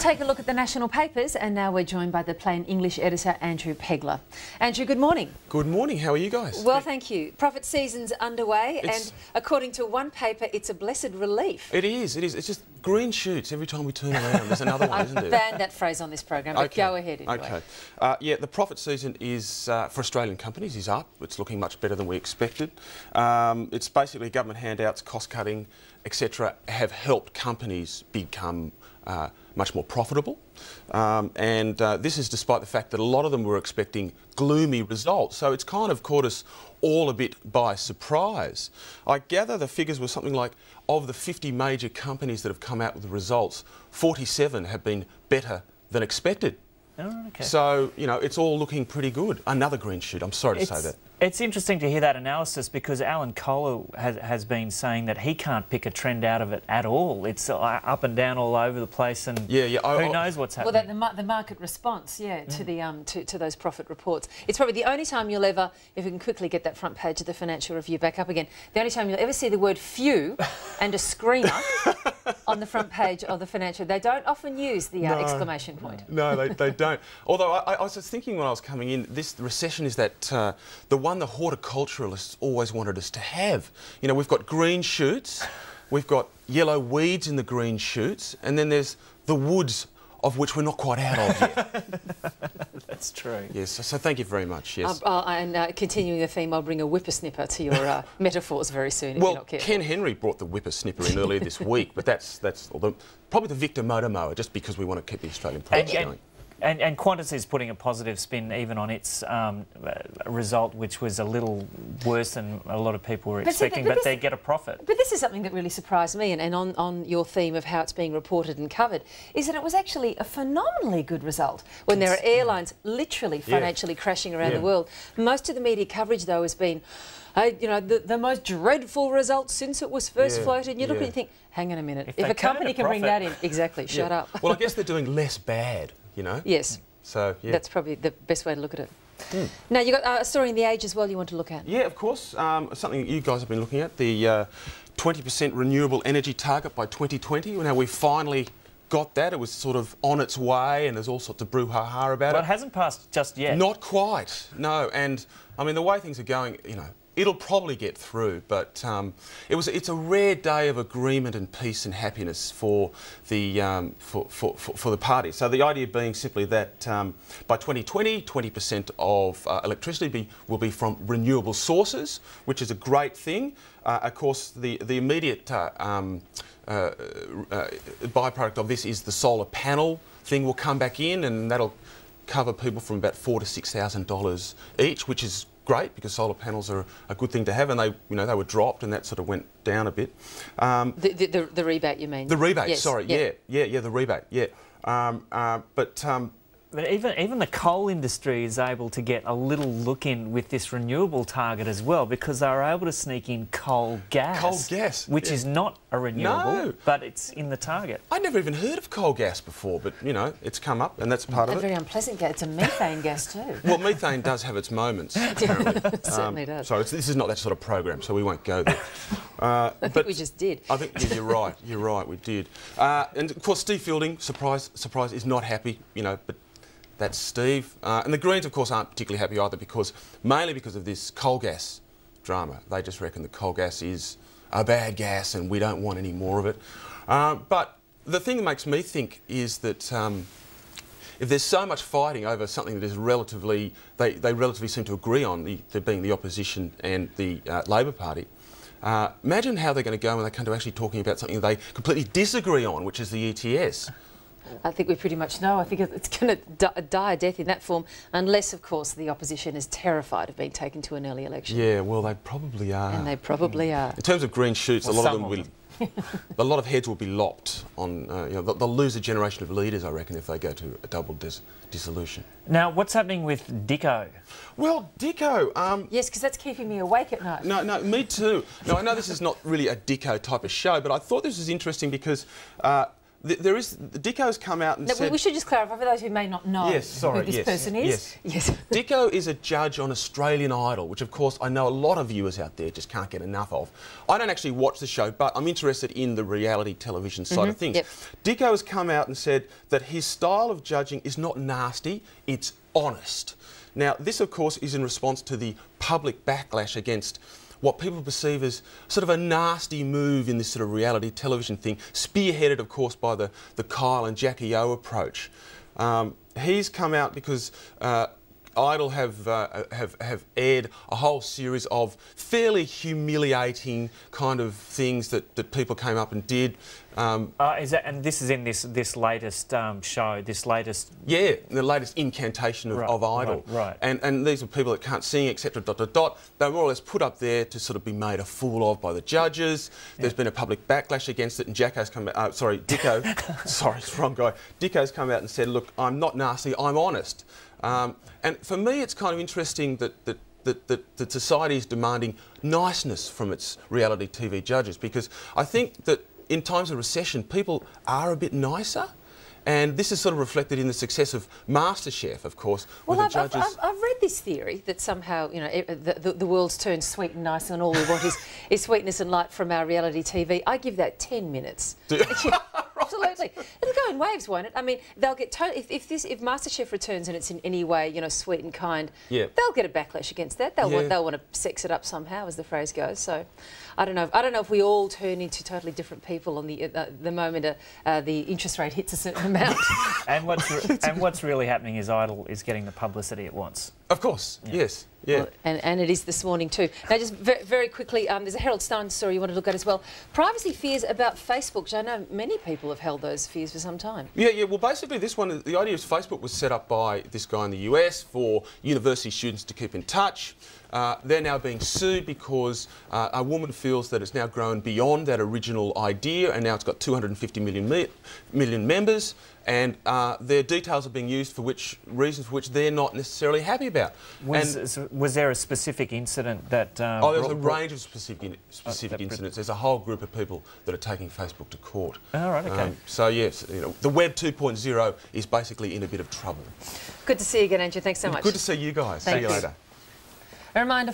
take a look at the national papers, and now we're joined by the Plain English editor, Andrew Pegler. Andrew, good morning. Good morning. How are you guys? Well, thank you. Profit season's underway, and according to one paper, it's a blessed relief. It is. It is. It's just green shoots every time we turn around. There's another one, isn't there? I've banned that phrase on this program, but go ahead anyway. Okay. Yeah, the profit season is, for Australian companies, is up. It's looking much better than we expected. It's basically government handouts, cost-cutting, etc., have helped companies become much more profitable. This is despite the fact that a lot of them were expecting gloomy results. So it's kind of caught us all a bit by surprise. I gather the figures were something like, of the 50 major companies that have come out with the results, 47 have been better than expected. Oh, okay. So, you know, it's all looking pretty good. Another green shoot, I'm sorry to say that. It's interesting to hear that analysis, because Alan Kohler has been saying that he can't pick a trend out of it at all. It's up and down all over the place, and who knows what's happening. Well, the market response, to the to those profit reports. It's probably the only time you'll ever, if we can quickly get that front page of the Financial Review back up again, the only time you'll ever see the word "few" and a screamer on the front page of the Financial. They don't often use the exclamation point. No, they don't. Although I was just thinking when I was coming in, this recession is that the one the horticulturalists always wanted us to have. You know, we've got green shoots, we've got yellow weeds in the green shoots, and then there's the woods, of which we're not quite out of yet. That's true. Yes, so thank you very much, yes. And continuing the theme, I'll bring a whippersnipper to your metaphors very soon, if you're not careful. Ken Henry brought the whippersnipper in earlier this week, but that's probably the Victor motor mower, just because we want to keep the Australian products going. And Qantas is putting a positive spin even on its result, which was a little worse than a lot of people were expecting, but they get a profit. But this is something that really surprised me, and on your theme of how it's being reported and covered, is that it was actually a phenomenally good result when there are airlines literally financially crashing around the world. Most of the media coverage, though, has been, you know, the most dreadful result since it was first floated. And you look and you think, hang on a minute, if a company can bring that in, shut up. Well, I guess they're doing less bad. You know? Yes. So, that's probably the best way to look at it. Now, you've got a story in The Age as well you want to look at. Yeah, of course. Something you guys have been looking at, the 20% renewable energy target by 2020. Now, we finally got that. It was sort of on its way, and there's all sorts of brouhaha about it. Well, it hasn't passed just yet. Not quite, no. And, I mean, the way things are going, you know, it'll probably get through, but it's a rare day of agreement and peace and happiness for the for the party. So the idea being simply that by 2020, 20% of electricity will be from renewable sources, which is a great thing. Of course, the immediate byproduct of this is the solar panel thing will come back in, and that'll cover people from about $4,000 to $6,000 each, which is great, because solar panels are a good thing to have, and they were dropped, and that sort of went down a bit. The rebate, you mean? The rebate, yes. Sorry, yeah, the rebate, yeah. But even the coal industry is able to get a little look in with this renewable target as well, because they were able to sneak in coal gas. Which is not a renewable, but it's in the target. I'd never even heard of coal gas before, but, you know, it's come up, and that's part of it. A very unpleasant gas. It's a methane gas too. Well, methane does have its moments, apparently. It certainly does. Sorry, this is not that sort of program, so we won't go there. I think we just did. I think you're right. You're right, we did. And, of course, Steve Fielding, surprise, is not happy, you know, but that's Steve. And the Greens, of course, aren't particularly happy either, mainly because of this coal gas drama. They just reckon the coal gas is a bad gas and we don't want any more of it. But the thing that makes me think is that if there's so much fighting over something that is relatively, they relatively seem to agree on, being the opposition and the Labor Party, imagine how they're going to go when they come to actually talking about something they completely disagree on, which is the ETS. I think we pretty much know. I think it's going to die a death in that form, unless, of course, the opposition is terrified of being taken to an early election. Yeah, well, they probably are. And they probably are. In terms of green shoots, a lot of them will. A lot of heads will be lopped on. You know, they'll lose a generation of leaders, I reckon, if they go to a double dissolution. Now, what's happening with Dicko? Well, Dicko. Yes, because that's keeping me awake at night. No, me too. No, I know this is not really a Dicko type of show, but I thought this was interesting because there is... Dicko's come out and said... We should just clarify for those who may not know who this person is. Yes. Dicko is a judge on Australian Idol, which, of course, I know a lot of viewers out there just can't get enough of. I don't actually watch the show, but I'm interested in the reality television side of things. Dicko has come out and said that his style of judging is not nasty, it's honest. Now, this, of course, is in response to the public backlash against what people perceive as sort of a nasty move in this sort of reality television thing, spearheaded, of course, by the Kyle and Jackie O approach. He's come out because Idol have aired a whole series of fairly humiliating kind of things that people came up and did. And this is in this latest show, this latest... Yeah, the latest incantation of Idol. Right. And these are people that can't sing, etc. ... They're more or less put up there to sort of be made a fool of by the judges. There's been a public backlash against it, and Jacko's come out... Dicko... sorry, it's the wrong guy. Dicko's come out and said, look, I'm not nasty, I'm honest. And for me, it's kind of interesting that society is demanding niceness from its reality TV judges, because I think that in times of recession, people are a bit nicer. And this is sort of reflected in the success of MasterChef, of course, well, where the judges... I've read this theory that somehow, you know, the world's turned sweet and nice and all we want is sweetness and light from our reality TV. I give that 10 minutes. Absolutely. It'll go in waves, won't it? I mean, they'll get if MasterChef returns and it's in any way, you know, sweet and kind, they'll get a backlash against that. They'll want to sex it up somehow, as the phrase goes. So, I don't know. I don't know if we all turn into totally different people on the moment the interest rate hits a certain amount. And what's really happening is Idol is getting the publicity it wants. Of course, yes. Yeah. Well, and it is this morning too. Now, just very quickly, there's a Herald Sun story you want to look at as well. Privacy fears about Facebook, which I know many people have held those fears for some time. Yeah. Well, basically, this one, the idea is Facebook was set up by this guy in the US for university students to keep in touch. They're now being sued because a woman feels that it's now grown beyond that original idea, and now it's got 250 million members. And their details are being used for reasons for which they're not necessarily happy about. Was there a specific incident that... there's a range of specific incidents. There's a whole group of people that are taking Facebook to court. Oh, right, okay. So, yes, you know, the Web 2.0 is basically in a bit of trouble. Good to see you again, Andrew. Thanks so much. Good to see you guys. See you later. A reminder...